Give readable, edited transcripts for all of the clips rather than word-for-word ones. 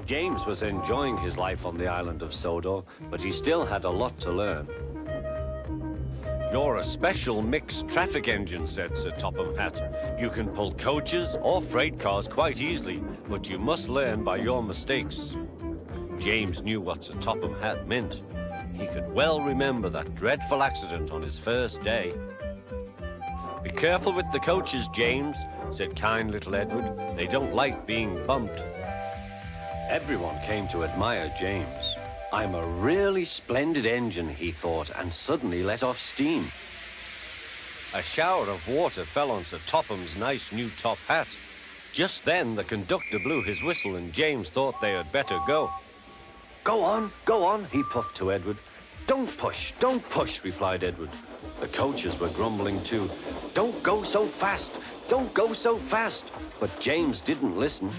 James was enjoying his life on the island of Sodor, but he still had a lot to learn. "You're a special mixed traffic engine," said Sir Topham Hatt. "You can pull coaches or freight cars quite easily, but you must learn by your mistakes." James knew what Sir Topham Hatt meant. He could well remember that dreadful accident on his first day. "Be careful with the coaches, James," said kind little Edward. "They don't like being bumped." Everyone came to admire James. "I'm a really splendid engine," he thought, and suddenly let off steam. A shower of water fell on Sir Topham's nice new top hat. Just then the conductor blew his whistle and James thought they had better go. Go on," he puffed to Edward. Don't push," replied Edward. The coaches were grumbling too. "Don't go so fast, don't go so fast." But James didn't listen.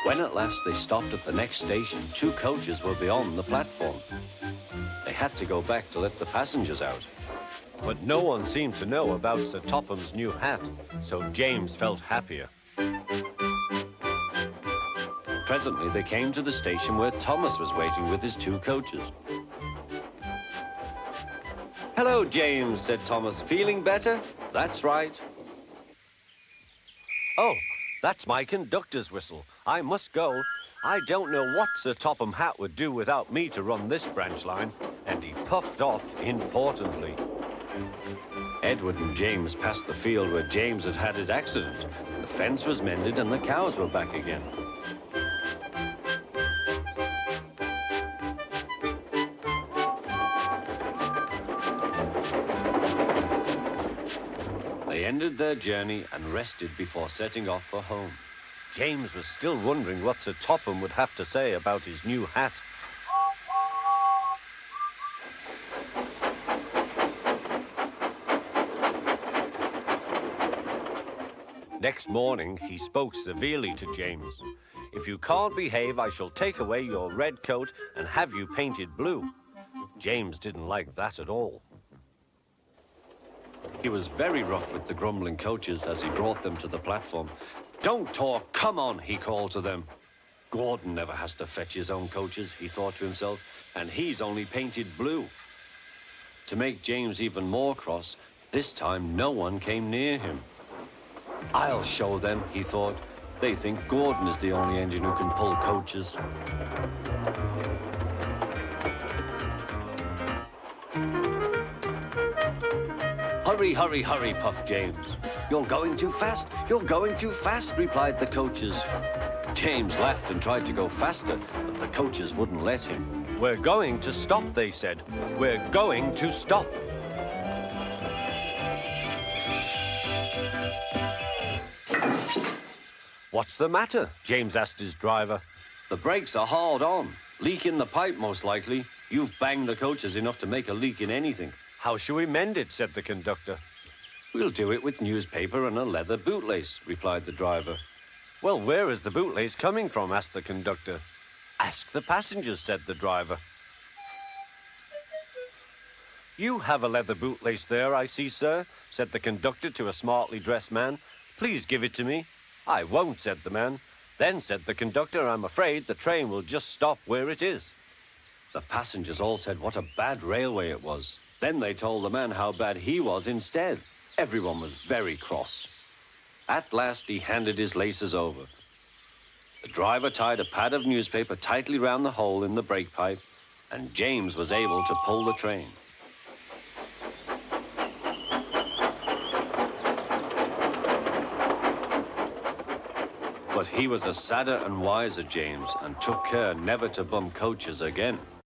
When at last they stopped at the next station, 2 coaches were beyond the platform. They had to go back to let the passengers out. But no one seemed to know about Sir Topham's new hat, so James felt happier. Presently they came to the station where Thomas was waiting with his 2 coaches. "Hello, James," said Thomas. "Feeling better?" "That's right." "Oh, that's my conductor's whistle. I must go. I don't know what Sir Topham Hatt would do without me to run this branch line." And he puffed off importantly. Edward and James passed the field where James had had his accident. The fence was mended and the cows were back again. They ended their journey and rested before setting off for home. James was still wondering what Sir Topham would have to say about his new hat. Next morning, he spoke severely to James. "If you can't behave, I shall take away your red coat and have you painted blue." James didn't like that at all. He was very rough with the grumbling coaches as he brought them to the platform. "Don't talk, come on," he called to them. "Gordon never has to fetch his own coaches," he thought to himself, "and he's only painted blue." To make James even more cross, this time no one came near him. "I'll show them," he thought. "They think Gordon is the only engine who can pull coaches." "Hurry, hurry, hurry," puffed James. "You're going too fast, you're going too fast," replied the coaches. James laughed and tried to go faster, but the coaches wouldn't let him. "We're going to stop," they said. "We're going to stop." "What's the matter?" James asked his driver. "The brakes are hard on. Leak in the pipe, most likely. You've banged the coaches enough to make a leak in anything." "How shall we mend it?" said the conductor. "We'll do it with newspaper and a leather bootlace," replied the driver. "Well, where is the bootlace coming from?" asked the conductor. "Ask the passengers," said the driver. "You have a leather bootlace there, I see, sir," said the conductor to a smartly dressed man. "Please give it to me." "I won't," said the man. "Then," said the conductor, "I'm afraid the train will just stop where it is." The passengers all said what a bad railway it was. Then they told the man how bad he was instead. Everyone was very cross. At last he handed his laces over. The driver tied a pad of newspaper tightly round the hole in the brake pipe, and James was able to pull the train. But he was a sadder and wiser James and took care never to bump coaches again.